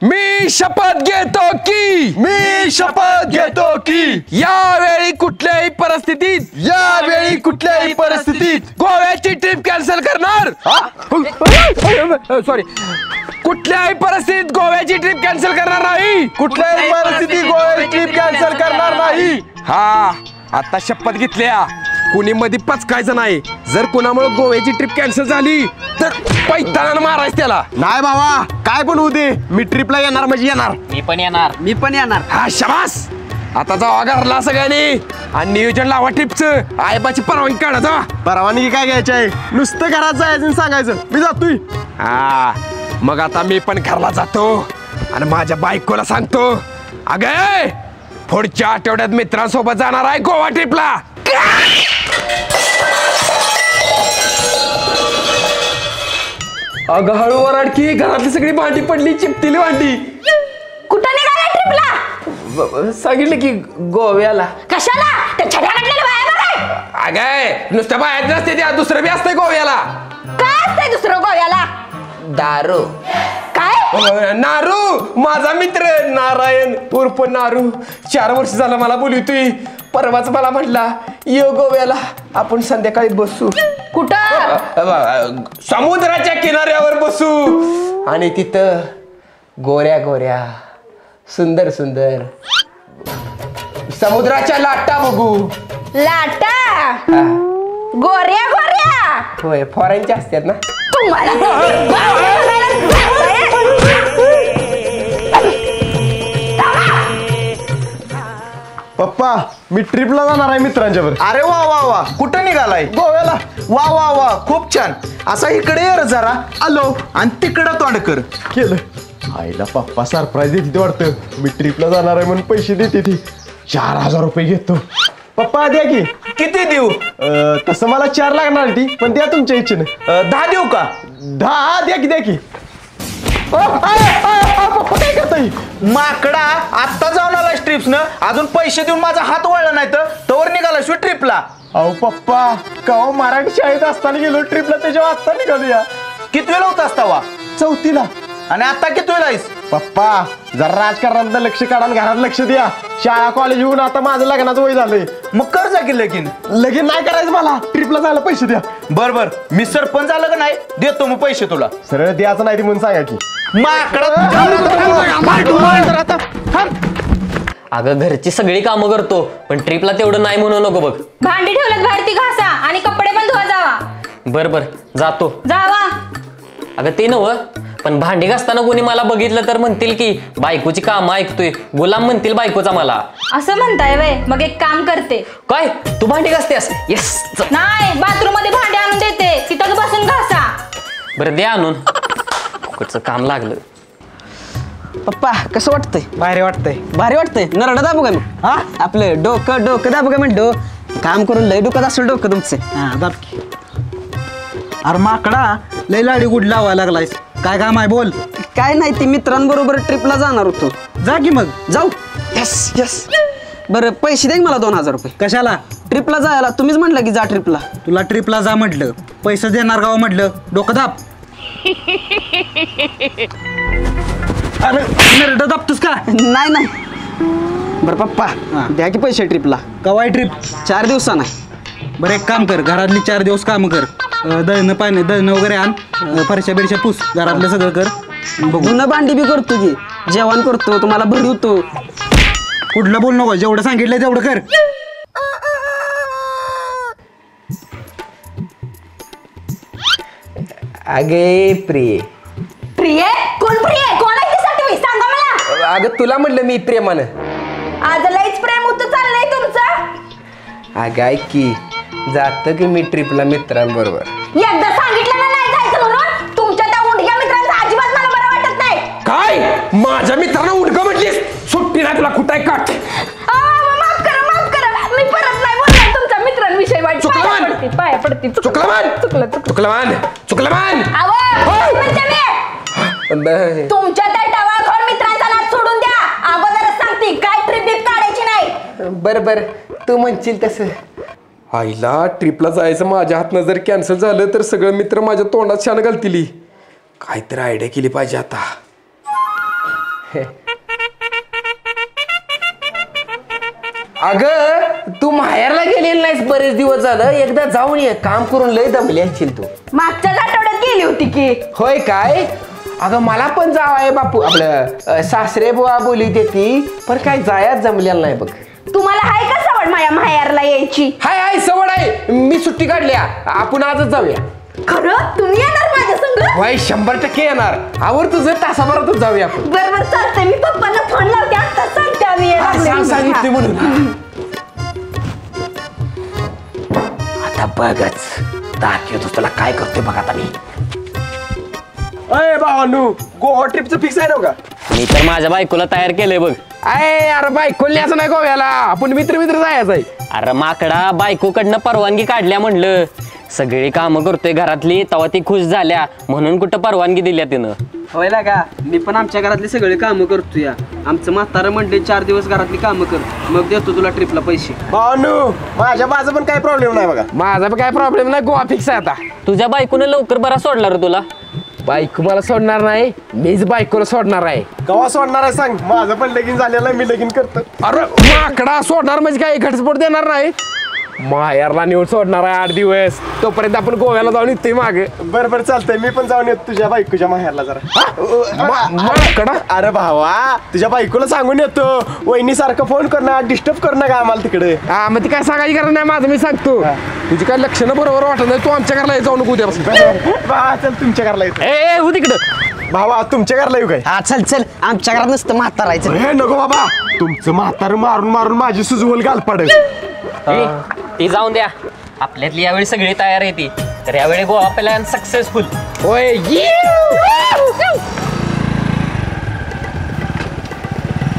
मी शपथ घेतो की यावेळी कुठल्याही परिस्थितीत गोव्याची ट्रिप कॅन्सल करणार। सॉरी, कुठल्याही परिस्थितीत गोव्याची ट्रिप कॅन्सल करणार नाही। हा, आता शपथ घेतल्या, कुणी मध्ये पचकायचं नाही। जर कुणामुळे गोव्याची ट्रिप कॅन्सल झाली तर पैताना मारायचं त्याला। नाही बाबा, काय पण होऊ दे, मी ट्रिपला येणार म्हणजे येणार। मी पण येणार। हा शाबास, आता जावा घरला सगळ्यांनी आणि नियोजन लावा ट्रिपचं। आईबाची परवानगी काढा जावा। परवानगी काय घ्यायची आहे, नुसतं घरात जायचं सांगायचं मी जातोय। हा, मग आता मी पण घरला जातो आणि माझ्या बायकोला सांगतो, अगं पुढच्या आठवड्यात मित्रांसोबत जाणार आहे गोवा ट्रिपला। अगं हळू वराडकी, घरातली सगळी भांडी पडली, चिपटिली भांडी। कुठं निघाला ट्रिपला? सांगितलं की गोव्याला। कशाला? त्या छड्या लागलेल्या बाया बघाय। अगं नुसत्या बाहेर नसते, त्या दुसरं बी असतंय गोव्याला। काय असतंय दुसरं गोव्याला? दारू। काय? नारू, माझा मित्र नारायण उर्फ नारू 4 वर्ष झालं मला बोलतोय। परवाच मला म्हटला, ये गोव्याला, आपण संध्याकाळी बसू। कुठं? समुद्राच्या किनाऱ्यावर बसू आणि तिथं गोऱ्या गोऱ्या सुंदर सुंदर समुद्राच्या लाटा बघू। लाटा? गोऱ्या गोऱ्या? होय, फॉरेनच्या असतात ना। पप्पा, मी ट्रिपला जाणार आहे मित्रांच्यावर। अरे वा वा वा, कुठं निघालाय? गोव्याला। वा वा वा, खूप छान। असा इकडे ये रे जरा। आलो आणि तिकडं तोंड कर। केलं। आईला पप्पा सरप्राईज देते वाटतं, मी ट्रिपला जाणार आहे म्हणून पैसे देते ती। 4000 रुपये घेतो। पप्पा द्या की। किती देऊ? तसं मला 4 लागणार ती, पण द्या तुमच्या इच्छेने। 10 देऊ का? 10 द्या की। पप्पा काय करताय? माकडा, आत्ता जाऊन आला ट्रिप्सनं, अजून पैसे देऊन माझा हात वळला नाही तर तवर निघाला शिव ट्रिपला। अहो पप्पा, कवा मराठी शाळेत असताना गेलो ट्रिपला, त्याच्यावर आत्ता निघालो या। किती वेळा होता असता वा? 4थीला। आणि आता किती वेळा आहेस? पप्पा जरा राजकारणात लक्ष काढा, घरात लक्ष द्या। शाळा कॉलेज होऊन आता माझं लग्नाचं वय झालंय। मग कर जा की लगीन नाही करायचं, मला ट्रिपला जायला पैसे द्या। बर बर, मी सरपंच झालं का नाही देतो मग पैसे तुला। सरळ द्यायचं नाही म्हणून सांगा की। अगं घरची सगळी कामं करतो, पण ट्रिपला तेवढं नाही म्हणू नको बघ। भांडी ठेवलं बाहेर ती घासा आणि कपडे पण धुवा जावा। बर बर, जातो। जावा। अगं ते नव्ह, पण भांडी घासताना कोणी मला बघितलं तर म्हणतील की बायकोची कामं ऐकतोय, गुलाम म्हणतील बायकोचा मला। असं म्हणताय वय? मग एक काम करते। काय, तू भांडी घासतेस? येस। नाही, बाथरूम मध्ये भांडी आणून देते, तिथं बसून घासा। बरं द्या आणून, फुकटचं काम लागलं। पप्पा कसं वाटतंय? भारी वाटतंय। नरडा दाबू काय मग? हा, आपलं डोकं दाबू काय म्हणतो? काम करून लय दुखत असेल डोकं तुमचं। हा दाब की। अरे माकडा, लय लाडी गुड लावायला लागलायस, काय काम आहे बोल? काय नाही, ती मित्रांबरोबर ट्रिपला जाणार होतो। जा की मग। जाऊ। यस। बरं पैसे द्या मला 2000 रुपये। कशाला? ट्रिपला जायला तुम्हीच म्हटलं की जा ट्रिपला। तुला ट्रिपला जा म्हटलं, पैसे देणार गाव म्हटलं, डोकं दाब। अरे नरड दाबतोस का? नाही। बरं पप्पा द्या की पैसे ट्रिपला। कवाय ट्रिप? 4 दिवसांना। बरं एक काम कर, घरातली 4 दिवस काम कर, दळणं वगैरे आण, फरशा बिरशा पुस, घरातलं सगळं कर। धुणं भांडी बी करतो की, जेवण करतो, तुम्हाला भरवतो। कुठलं बोल नको, जेवढं सांगितलंय तेवढं कर। अगे प्रिय। प्रिय? कोण प्रिय? कोण आहे ती साठवी? सांगा मला। अगं तुला म्हटलं मी प्रेमानं। आज लयच प्रेम होतं चाललंय तुमचं। अगं ऐक की, जातं की मी ट्रिपला मित्रांबरोबर। एकदा सांगितलं ना नाही जायचं म्हणून, तुमच्या त्या उंडक्या मित्रांचं अजिबात मला बरं वाटत नाही। काय? माझ्या मित्रांना उडकं म्हटलीस? सुट्टी नाही तुला, कुठं आहे काट? माफ करा, मी परत नाही बोलणार तुमच्या मित्रांविषयी वाईट। पाया पडते। चुकलं मान। तुमच्या त्या टवाळखोर मित्रांचा नाद सोडून द्या, अगोदरच सांगते, काय ट्रिप काढायची नाही। बर तू म्हणशील तसं। आईला ट्रिपला जायचं माझ्या हातनं जर कॅन्सल झालं तर सगळे मित्र माझ्या तोंडात शान घालतील। काहीतरी आयडिया केली पाहिजे आता। अगं तू माहेरला गेलेली नाहीस बरेच दिवस झालं, एकदा जाऊन ये, काम करून लय दमली असशील तू. मागच्याच आठवड्यात गेली होती की. होय काय? अगं मला पण जाव आहे बापू, आपलं सासरे बुवा बोली देती, पण काय जायाच जमलेलं नाही बघ. तुम्हाला हाय का सवड माझ्या माहेरला यायची? हाय हाय सवड आहे, मी सुट्टी काढल्या, आपण आजच जाऊया. खरं तुम्ही येणार माझ्या संग? होय 100% येणार. आवर तुझं तासाभरातच जाऊया आपण. बरोबर चालतंय, मी पप्पांना फोन लावते, आता सांगते आम्ही येणार. सांगितले म्हणून. आता बघच दाखवतो तुला काय करतोय बघ आता मी. अय भावानू, गोवा ट्रिपचं फिक्स आहे ना का? मी तर माझ्या बायकोला तयार केलंय बग. अरे बाई कोल्ह्याचं नाही गोव्याला, आपण मित्र जायचं आहे. अरे माकडा, बायकोकडनं परवानगी काढल्या म्हणलं. सगळी कामं करतोय घरातली, तेव्हा ती खुश झाल्या म्हणून कुठं परवानगी दिल्या तिनं. होय का, मी पण आमच्या घरातली सगळी कामं करतो या. आमचं म्हातारं म्हणले 4 दिवस घरातली कामं कर, मग देतो तुला ट्रिपला पैसे. भावानू, माझ्या माझं पण काही प्रॉब्लेम नाही बघा. माझा पण काय प्रॉब्लेम नाही, गोवा फिक्स आहे आता. तुझ्या बायकोनं लवकर बरा सोडला रे तुला. बायको मला सोडणार नाही, मीच बायकोला सोडणार आहे. कवा सोडणार आहे सांग? माझं पण लगीन झालेलं आहे, मी लगीन करतो. अरे माकडा, सोडणार म्हणजे काय घटस्फोट देणार नाही, माहेरला नेऊन सोडणार आहे 8 दिवस. तोपर्यंत आपण गोव्याला जाऊन येतोय मागे. बरं चालतंय, मी पण जाऊन येतो तुझ्या बायकोच्या माहेरला जरा. माकडा, अरे भावा, तुझ्या बायकोला सांगून येतो, वहिनी सारखं फोन करणार, डिस्टर्ब करणं का आम्हाला तिकडे. हा मग ती काय सांगायची गरज नाही, माझं मी सांगतो. तुझी काय लक्षणं बरोबर वाटत नाही, तू आमच्या घरला जाऊ नको उद्यापासून. चल तुमच्या घरला येतो. ए हो तिकडं. भावा तुमच्या घरला येऊ काय? हा चल आमच्या घरात नसतं म्हातारायचं. हे नको बाबा, तुमचं म्हातार मारून मारून माझी सुजवल घाल पडेल. ती जाऊन द्या, आपल्यातली यावेळी सगळी तयार आहे ती. तर यावेळी गोवा प्लॅन सक्सेसफुल. होय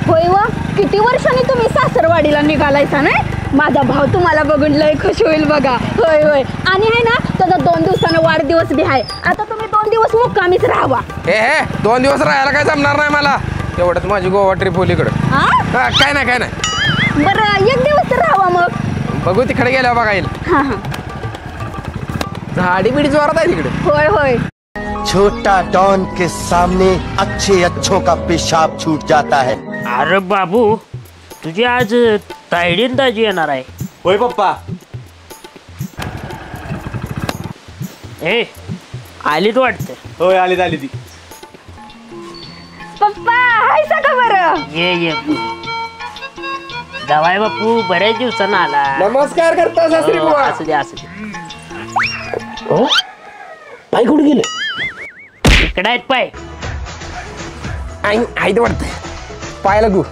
होय वा, किती वर्षांनी तुम्ही सासरवाडीला निघालायचा नाही? माझा भाऊ तुम्हाला बघून लय खुश होईल बघा. होय होय, आणि आहे ना त्याचा 2 दिवसानं वाढदिवस बी आहे. आता तुम्ही 2 दिवस मुक्कामीच राहावा. हे 2 दिवस राहायला काय जमणार नाही मला, तेवढंच माझी गोवा ट्रिप होली इकडं. काय नाही बरं 1 दिवस तर राहावा मग. बघू तिकडे गेल्या बघा येईल. हा झाडी बिडी जोरात आहे तिकडे. होय. छोटा डॉन के सामने अच्छों का पेशाब छूट जाता है. अरे बाबू, तुझी आज तायडीन दाजी येणार आहे. होय पप्पा. ए आलीच वाटतं. होय आली ती. पप्पा हाय का बरं? ये दवाई बापू, बऱ्याच दिवसानं आला. नमस्कार करता सासरी बुवा. असू दे. पाय कुठे गेले? इकडे आहेत पाय. आई वाटत पाय लागू.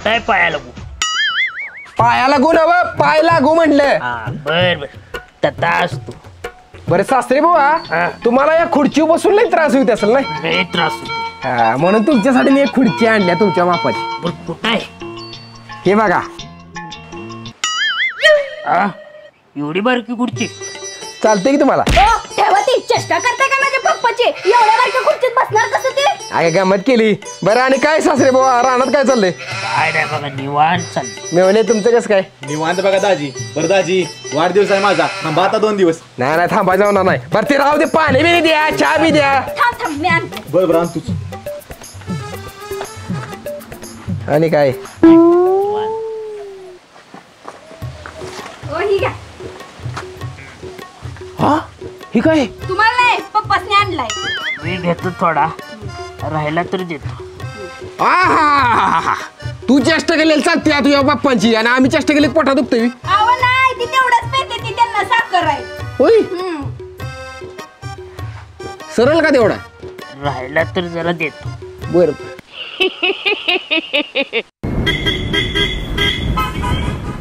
काय पाया लागू? पाया लागू ना, पाय लागू म्हटलं. हा बर तथा असतो. बरं सासरे बुवा, तुम्हाला या खुर्चीवर बसून लई त्रास होत असेल नाही? लय त्रास होतो. हा, म्हणून तुमच्यासाठी मी एक खुर्ची आणल्या तुमच्या मापाची. बरं कुठं आहे? हे बघा. एवढी बारकी खुर्ची चालते की तुम्हाला? ठेवा ती, चेष्टा करते का माझ्या पप्पाची? एवढ्या बारक्या खुर्चीत बसणार कसं ते? अगे गमत केली. बरं आणि काय सासरे बुवा, रानात काय चाललंय? काय नाही बघा, निवांत चालली. मी म्हणले तुमचं कसं काय? निवांत बघा दाजी. बरं दाजी, वाढदिवस आहे माझा, थांबा आता 2 दिवस. नाही थांबा जाणार नाही. बरं ते राहू दे, पाणी बिणी द्या, चहा बी द्या. थांब मी आणते. बरं आण तूच. आणि काय? ही घ्या. हा ही काय? तुम्हाला नाही, पप्पासने आणलाय. मी घेतो थोडा, राहिला तर देतो. तू चेष्ट केलेली चालते तुझ्या बाप्पांची, आणि आम्ही चेष्ट केली पोटा दुखतोय. अहो नाही, ती तेवढंच पेते, ती त्यांना साखर आहे. होय, सरळ का तेवढा? राहिला तर जरा देतो. बर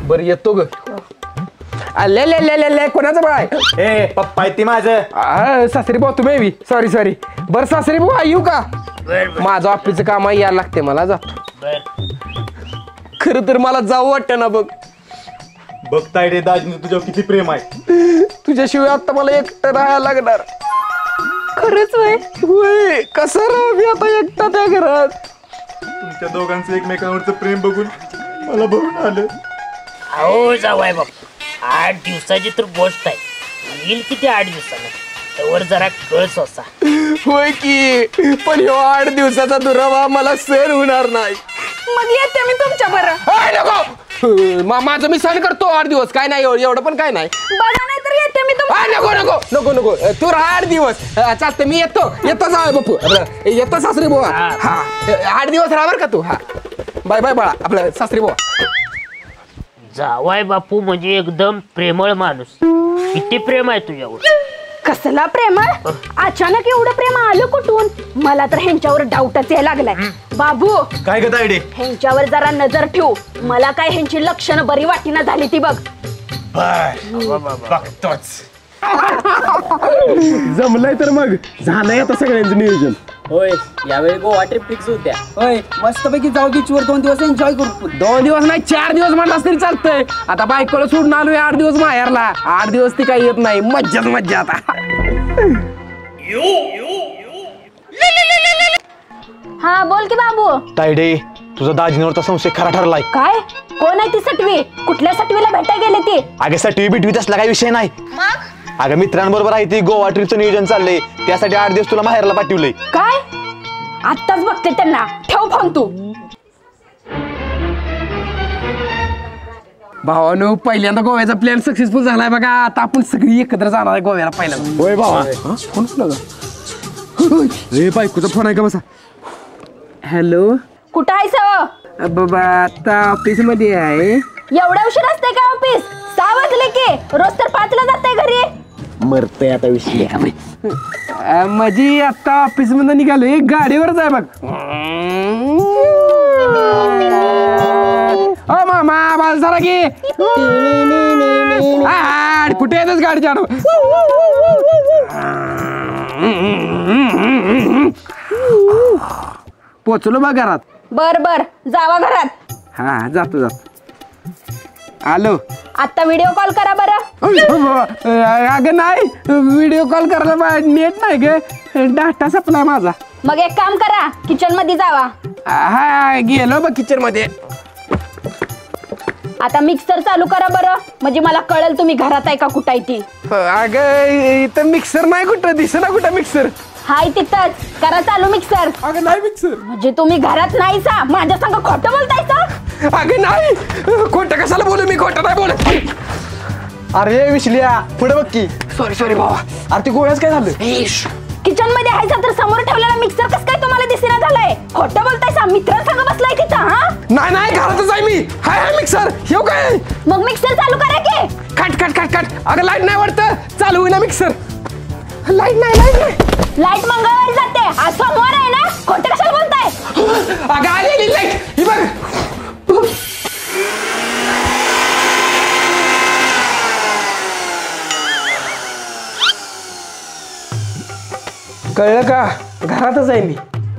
बर येतो ग. कोणाचं बाय? ए पप्पा आहे ती माझं. सासरी भाऊ तुम्ही बी. सॉरी. बरं सासरी भाऊ येऊ का? माझं ऑफिसचं काम आहे, यायला लागते मला, जातो. खरं तर मला जाऊ वाटतं ना बघ. बघताय रे दाजीने तुझ्यावर किती प्रेम आहे. तुझ्याशिवाय आता मला एकटं राहायला लागणार. खरंच होय, कसं राहू मी आता एकटा त्या घरात? तुमच्या दोघांचं एकमेकांवरचं प्रेम बघून मला भरून आलं. अहो जावाय बापू, 8 दिवसाची तर गोष्ट आहे. येईल किती 8 दिवसानं? त्यावर जरा कळ सोसा. होय की, पण ह्यो 8 दिवसाचा दुरावा मला सहन होणार नाही. मग येते मी तुमच्या बरं. आय नको, माझं मी सहन करतो 8 दिवस, काय नाही एवढं पण काय नाही. बघा नाही तर येते मी तुमच्या. नको नको नको नको, तू राहा 8 दिवस. चालतं, मी येतो जा बापू, येतो सासरी बुवा. हा 8 दिवस राहा बरं का तू. हा बाय बाय बाळा, आपलं सासरी बुवा. जावाय बापू म्हणजे एकदम प्रेमळ माणूस. किती प्रेम आहे तुझ्यावर. कसला प्रेम? अचानक एवढं प्रेम आलं कुठून? मला तर ह्यांच्यावर डाऊटच यायला लागलाय. बाबू काय ग तायडे? ह्यांच्यावर जरा नजर ठेव. मला काय ह्यांची लक्षणं बरी वाटीना झाली ती बघ. बघतोच. जमलंय तर मग झालंय आता सगळ्यांचं नियोजन. होय, यावेळी गोवा ट्रिप फिक्स होत्या. होय, मस्तपैकी जाऊ बीचवर 2 दिवस एन्जॉय करू. 2 दिवस नाही 4 दिवस म्हणलास तरी चालतंय. आता बायकोला सोडून आलोय 8 दिवस माहेरला. 8 दिवस ती काही येत नाही, मज्जाच मज्जा आता. हा बोल की बाबू. तायडे, तुझा दाजींवरचा संशय खरा ठरलाय. काय? कोण आहे ती सटवी? कुठल्या सटवीला भेटायला गेले ती? अगे सटवी बिटवी असला काही विषय नाही. अगं मित्रांबरोबर आहे ती गोवा ट्रिपचं नियोजन चाललंय. त्यासाठी 8 दिवस तुला माहेरला पाठवलंय. काय? आत्ताच बघते त्यांना. ठेव फोन तू. भावानो, पहिल्यांदा गोव्याचा प्लॅन सक्सेसफुल झालाय बघा. आता आपण सगळी एकत्र जाणार आहे गोव्याला पहिल्यांदा. होय भावा. कोण बायकोचा फोन आहे का बसा. हॅलो, कुठं आहे बाबा आता ऑफिस मध्ये आहे. एवढा उशीर असते का ऑफिस? 6 वाजले की. रोज तर 5ला जाताय घरी. मरतय आता विषय. माझी आता ऑफिस मध्ये निघालोय, गाडीवरच आहे बघ. ओ मामा, बाल जरा की. कुठे येतच गाडीच्या आडव. पोचलो बा घरात. बर बर, जावा घरात. हा जातो. आलो. आता व्हिडिओ कॉल करा बरं. अगं नाही, व्हिडिओ कॉल करायला नेट नाही ग, डाटा संपला माझा. मग एक काम करा, किचन मध्ये जावा. हा गेलो बघ किचन मध्ये. आता मिक्सर चालू करा बरं, म्हणजे मला कळेल तुम्ही घरात आहे का कुठं आहे ती. अगं इथं मिक्सर नाही, कुठं दिसेना कुठं मिक्सर. हाय तिथंच करा चालू मिक्सर. अगं नाही मिक्सर. म्हणजे तुम्ही घरात नाही सा, माझ्या संग खोटं बोलताय. अगं नाही, खोटं कशाला बोलू मी, खोटं नाही बोलत. अरे विसल्या, पुढे बघ की. सॉरी भावा. अरे ते गोळ्याच काय झालं? किचन मध्ये आहे तर समोर ठेवलेला मिक्सर कसं काय तुम्हाला दिसेना झालाय? खोटं बोलताय सा, मित्रांसंग बसलाय तिथं. हा नाही घरातच आहे मी. हाय मिक्सर हे काय. मग मिक्सर चालू करा की. कट. अगं लाईट नाही वाटतं, चालू होईना मिक्सर. लाईट नाही. लाईट मंगळवारी जाते, आज सोमवार आहे ना. खोटं कशाला बोलताय? अगं आलेली लाईट ही बघ. कळलं का, घरातच आहे मी.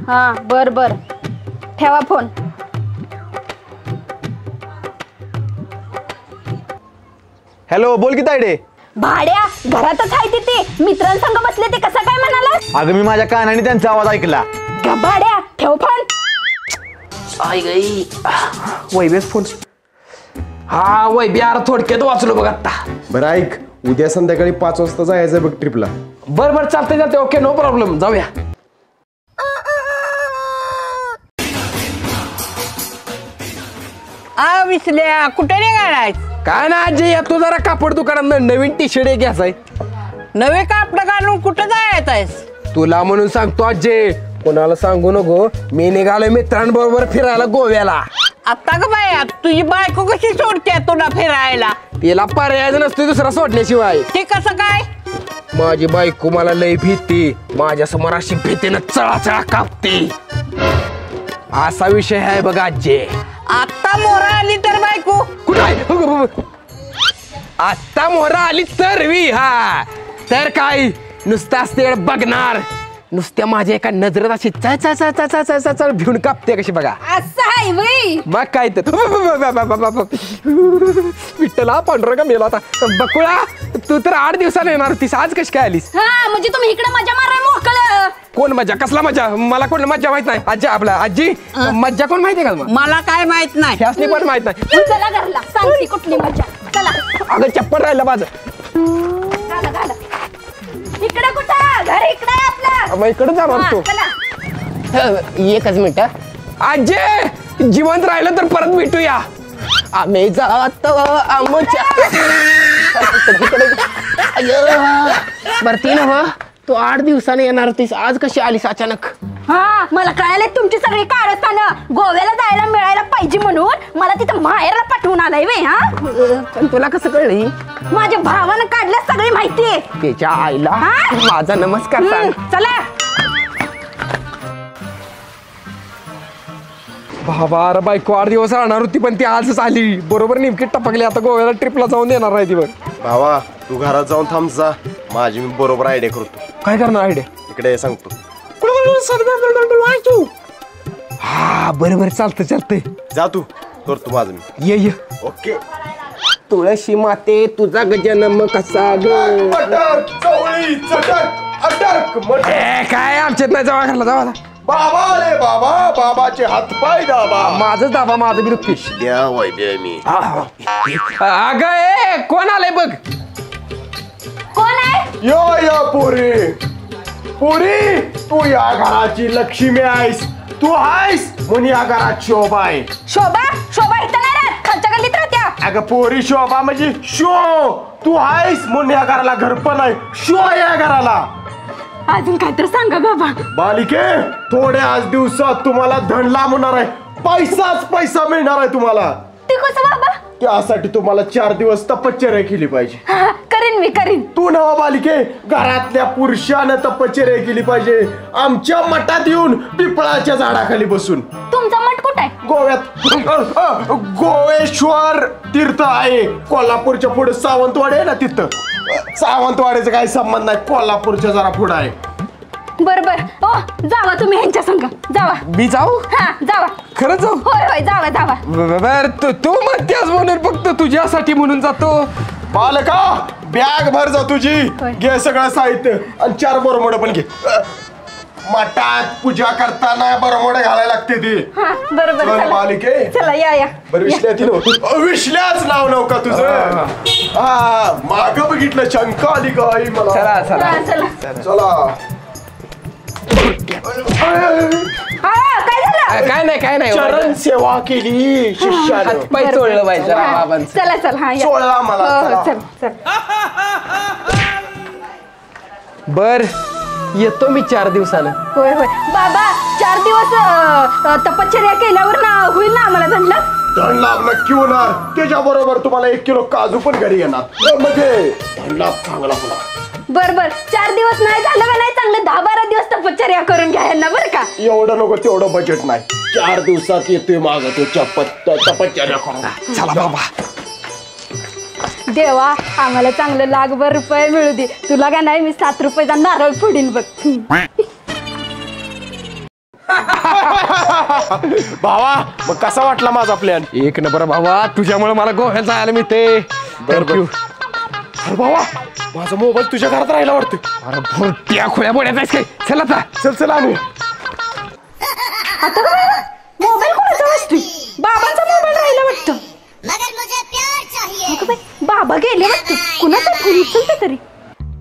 हा बर ठेवा फोन. हॅलो, बोल की तायडे. भाड्या, घरातच आहे तिथे, मित्रांसंग बसले ते कसं काय म्हणाला? अगं मी माझ्या कानाने त्यांचा आवाज ऐकला. भाड्या ठेव फोन. वैभ्याच फोन. हा वैभ्य, यार थोडक्यात वाचलो बघ आता. बरं ऐक, उद्या संध्याकाळी 5 वाजता जायचं बघ ट्रिपला. बरं चालतंय. ओके, नो प्रॉब्लेम, जाऊया. विसल्या, कुठे निघालाय? काय ना आजी, तू जरा कापड दुकानात नवीन टी शर्ट एक घ्यायचाय. नवे कापड घालून कुठं जायचं? तुला म्हणून सांगतो आजी, कोणाला सांगू नको. मी निघालोय मित्रांबरोबर फिरायला गोव्याला. आता का बाया, तुझी बायको कशी सोडते तुला फिरायला? तिला पर्याय नसतो दुसरा सोडल्याशिवाय. ते कसं काय? माझी बायको मला लय भीती. माझ्या समोर अशी भीतीनं चळा कापते. असा विषय आहे बघा आजी. आता मोरा आली तर बायको कुठं आहे? आता मोहरा आली तर हा तर काय नुसतं असते बघणार. नुसत्या माझ्या एका नजरेत अशी चळ भिवून कापते कशी बघा. असं आहे वय. मग काय तर विठ्ठला पांढरा मेला आता. बकुळा, तू तर 8 दिवसाला येणार होतीस, आज कशी काय आलीस? हा म्हणजे तुम्ही इकडे मजा मारायला मोकळं. कोण मजा? कसला मजा? मला कोण मजा माहित नाही. आजी आपला आजी मज्जा कोण माहितीये का? मला काय माहित नाही. ह्यासनी पण माहित नाही. चला घरला सांगते कुठली मजा. चला. अगं चप्पल राहिलं माझं. घाला. इकडे कुठं घर इकडे आहे आपलं. मग इकडे जाणार हा, तू चला. एकच मिनिट आजे जिवंत राहिलं तर परत भेटूया. आम्ही जातो आमच्या बरती ना तू 8 दिवसाने येणार होतीस, आज कशी आलीस अचानक? हा मला कळाले तुमची सगळी कारस्थानं गोव्याला जायला मिळायला पाहिजे म्हणून मला तिथं माहेरला पाठवून आलाय वे. हा पण तुला कसं कळली? माझ्या भावानं काढल्या सगळी माहिती. त्याच्या आईला हा? माझा नमस्कार सांग. चला. बाबा अरे बायको 8 दिवस राहणार होती पण ती आजच आली. बरोबर नेमकी टपकली. आता गोव्याला ट्रिपला जाऊन देणार नाही ती बघ. भावा तू घरात जाऊन थांब जा, माझी मी बरोबर आयडिया करतो. काय करणार आयडिया? इकडे सांगतो. हा बरोबर चालतंय चालतंय. जा तू करतो माझं मी. ये ओके. तुळशी माते तुझा गजनम कसा ग. काय आमच्यात नाही जावा घरला जावा. बाबा रे बाबा, बाबाचे हात पाय दाबा. माझंच दाबा माझं बी दुखते. द्या वैद्य मी. अगं ए कोण आलंय बघ. कोण आहे? या पोरी पोरी, तू या घराची लक्ष्मी आहेस. तू आहेस म्हणून या घरात शोभा आहे. शोभा शोभा इथं नाही राहत, खालच्या गल्लीत राहत्या. अगं पोरी शोभा म्हणजे शो. तू आहेस म्हणून या घराला घर पण आहे. शो या घराला. अजून काय तर सांगा बाबा. बालिके थोड्याच दिवसात तुम्हाला धन लाभणार आहे. पैसाच पैसा मिळणार आहे तुम्हाला. ते कसं बाबा? त्यासाठी तुम्हाला 4 दिवस तपश्चर्या केली पाहिजे. हा, करीन मी करीन. तू नवा बालिके घरातल्या पुरुषानं तपश्चर्या केली पाहिजे. आमच्या मठात येऊन पिपळाच्या झाडाखाली बसून. तुमचा मठ कुठं आहे? गोव्यात गोवेश्वर तीर्थ आहे. कोल्हापूरच्या पुढे सावंतवाडी आहे ना, तिथं. सावंतवाडीचा काही संबंध नाही, कोल्हापूरच्या जरा पुढे आहे. बर बर. ओ जावा तुम्ही ह्यांच्या संग जावा. मी जाऊ? हा जावा. खरंच जाऊ? होय होय जावा जावा. बर तू म्हणतेस म्हणून फक्त तुझ्यासाठी म्हणून जातो. बालका बॅग भर जा तुझी. घे सगळं साहित्य आणि 4 बरमोड पण घे. मठात पूजा करताना बरमोड घालायला लागते ती. हा बरोबर. चल बालिके. चला या या. बरं विश्ल्याच नाव नव का तुझं? हा माग बघितलं शंका आली का आई मला. चला चला चला. चला. हा काय झालं? काय नाही चरण सेवा केली शिष्यानं. पाय चोळलं पाहिजे बाबांचं. चला चला. हा या. चोळला मला. हो, चला. चल चल. बर येतो मी 4 दिवसानं. होय होय बाबा 4 दिवस तपश्चर्या केल्यावर ना होईल ना आम्हाला धनला. धन लाभ नक्की होणार. त्याच्या बरोबर तुम्हाला 1 किलो काजू पण घरी येणार. म्हणजे धन लाभ चांगला होणार. बर बर 4 दिवस नाही झालं का नाही चांगलं 10-12 दिवस तपश्चर्या करून घ्या यांना बरं का. एवढं नको तेवढं बजेट नाही. 4 दिवसात येतोय माग तो तपश्चर्या करून. चला बाबा. देवा आम्हाला चांगलं लाखभर रुपये मिळू दे. तुला का नाही मी 7 रुपयाचा नारळ फोडीन बघ. भावा मग कसा वाटला माझा प्लॅन? एक नंबर भावा. तुझ्यामुळे मला गोव्याला जायला मिळते. थँक्यू. अरे भावा माझा मोबाईल तुझ्या घरात राहिला वाटतं. अरे भरत्या खोळ्या बोड्यात आहेस काय? चल आता. चल आणू. आता मोबाईल कोणाचा वाजतोय? बाबांचा मोबाईल राहिला वाटतं. अगं बाई, बाबा गेले वाटतं. कुणाचा फोन उचलते तरी?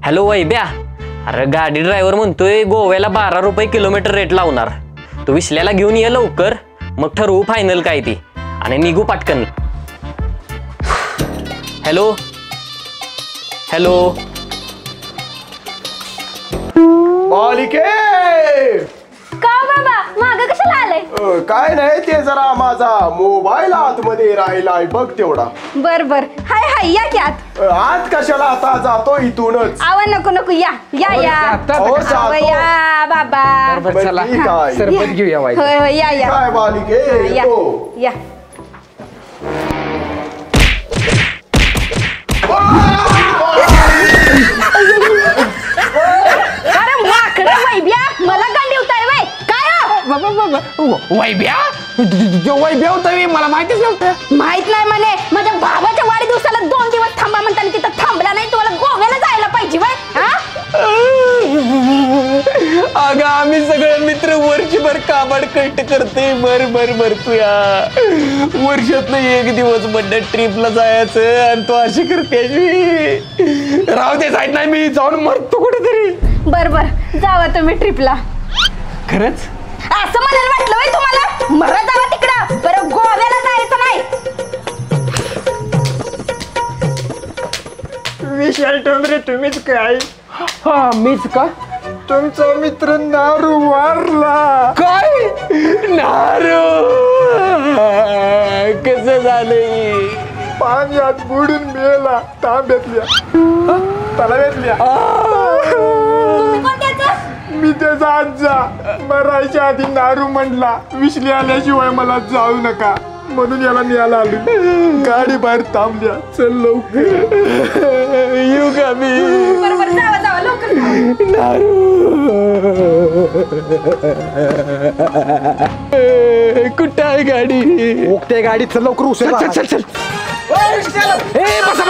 हॅलो वैब्या. अरे गाडी ड्रायव्हर म्हणतोय गोव्याला 12 रुपये किलोमीटर रेट लावणार. तू विश्ल्याला घेऊन ये लवकर, मग ठरवू फायनल काय ती आणि निघू पटकन. Hello hello. बालिके का बाबा मागं कशाला आलंय? काय नाही ते जरा माझा मोबाईल आतमध्ये राहिलाय बघ तेवढा. बर बर. हाय हाय या की आत. आज कशाला आता जातो इथूनच. आवा नको नको या या या. हो, जातो. आवा या बाबा. बरोबर चला. ठीक आहे. सरबत घेऊया वाईट. होय होय या या. काय बालिके या येतो. या. अरे माकडे वैब्या मला गांडी उतार वय काय? वैब्या वैब्या होता मला माहितीच नव्हतं. माहित नाही म्हणे. माझ्या भावाच्या वाढदिवसाला 2 दिवस थांबा म्हणताना तिथं थांबला नाही. तुम्हाला गोव्याला जायला पाहिजे वय. अगं आम्ही सगळे मित्र वर्षभर काबाड कष्ट करते भर तुया वर्षातनं एक दिवस म्हणलं ट्रिपला जायचं आणि तू अशी करते राहू दे जायत नाही मी जाऊन मरतो कुठेतरी. बर जावा तुम्ही ट्रिपला. खरंच असं म्हणायला वाटलं बाई तुम्हाला? मरा जावा तिकडं, बरं गोव्याला जायचं नाही. विशाल ठोंबरे तुम्हीच काय? हा मीच का? तुमचा मित्र नारू वारला. काय नारू कसं झालंय? पाण्यात बुडून मेला तांब्यातल्या तलाव्यातल्या. तुम्ही कोण त्याचं? मी त्याचा आजा. मरायच्या आधी नारू म्हणला विसली आल्याशिवाय मला जाऊ नका म्हणून याला न्यायला आलो. गाडी बाहेर थांबल्या. चल लवकर येऊ का मी? बरोबर जावा लवकर. कुठं आहे गाडी? ओके गाडी चल लवकर उशीर. चल बसा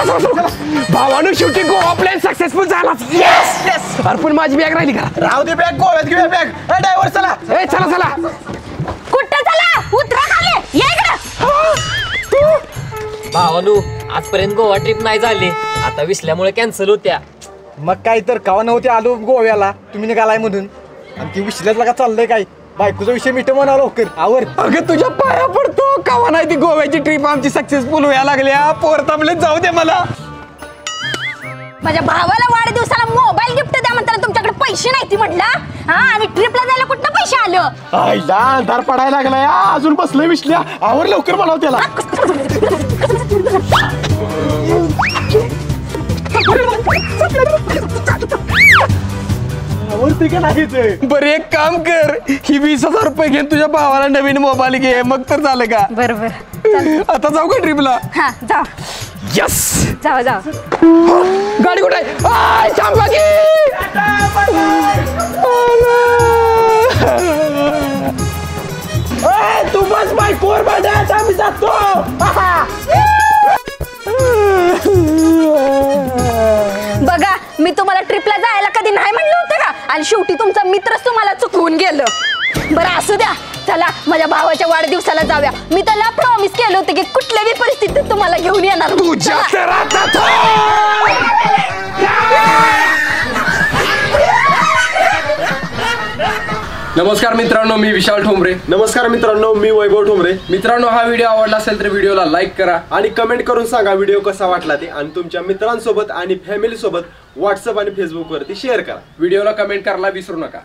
भावानं शेवटी गोवा प्लॅन सक्सेसफुल झाला. अरे पण माझी बॅग राहिली का? राहू दे बॅग गोव्यात घेऊया बॅग. ड्रायव्हर चला. चला कुठं चला? उतरा खाली. या इकडं. भावानू आजपर्यंत गोवा ट्रिप नाही झाली, आता विसल्यामुळे कॅन्सल होत्या. मग काय तर कावा नव्हते आलो गोव्याला तुम्ही निघालाय म्हणून. आणि ती विसल्याला का चाललंय काय? बायकोचा विषय मिठ म्हणा लवकर आवर. अगं तुझ्या पाया पडतो कावा नाही ती गोव्याची ट्रिप आमची सक्सेसफुल व्हायला लागल्या. पोर थांबले जाऊ दे मला. माझ्या भावाला वाढदिवसाला मोबाईल गिफ्ट द्या म्हणताना तुमच्याकडे पैसे नाही ती म्हटलं. हा आणि ट्रिपला जायला कुठं पैसे आलं? आईला अंधार पडायला लागलाय. अजून बसलोय विसल्या. आवर लवकर म्हणाव त्याला. आवडते का नाही ते? बरं एक काम कर, ही 20,000 रुपये घेऊन तुझ्या भावाला नवीन मोबाईल घे मग तर झालं का? बरोबर आता जाऊ का ट्रिपला? हा जा. यस जावा गाडी कुठे आहे? तू बस बायकोवर भांडत आम्ही जातो. बघा मी तुम्हाला ट्रिपला जायला कधी नाही म्हणलं होतं का? आणि शेवटी तुमचा मित्रच तुम्हाला चुकवून गेलं. बरं असू द्या, चला माझ्या भावाच्या वाढदिवसाला जाऊया. मी त्याला प्रॉमिस केलं होतं की कुठल्याही परिस्थितीत तुम्हाला घेऊन येणार. तुझ्या नमस्कार मित्रांनो, मी विशाल ठोंबरे. नमस्कार मित्रांनो, मी वैभव ठोंबरे. मित्रांनो हा व्हिडिओ आवडला असेल तर व्हिडिओला लाईक करा आणि कमेंट करून सांगा व्हिडिओ कसा वाटला ते. आणि तुमच्या मित्रांसोबत आणि फॅमिली सोबत व्हॉट्सअप आणि फेसबुक वरती शेअर करा. व्हिडिओला कमेंट करायला विसरू नका.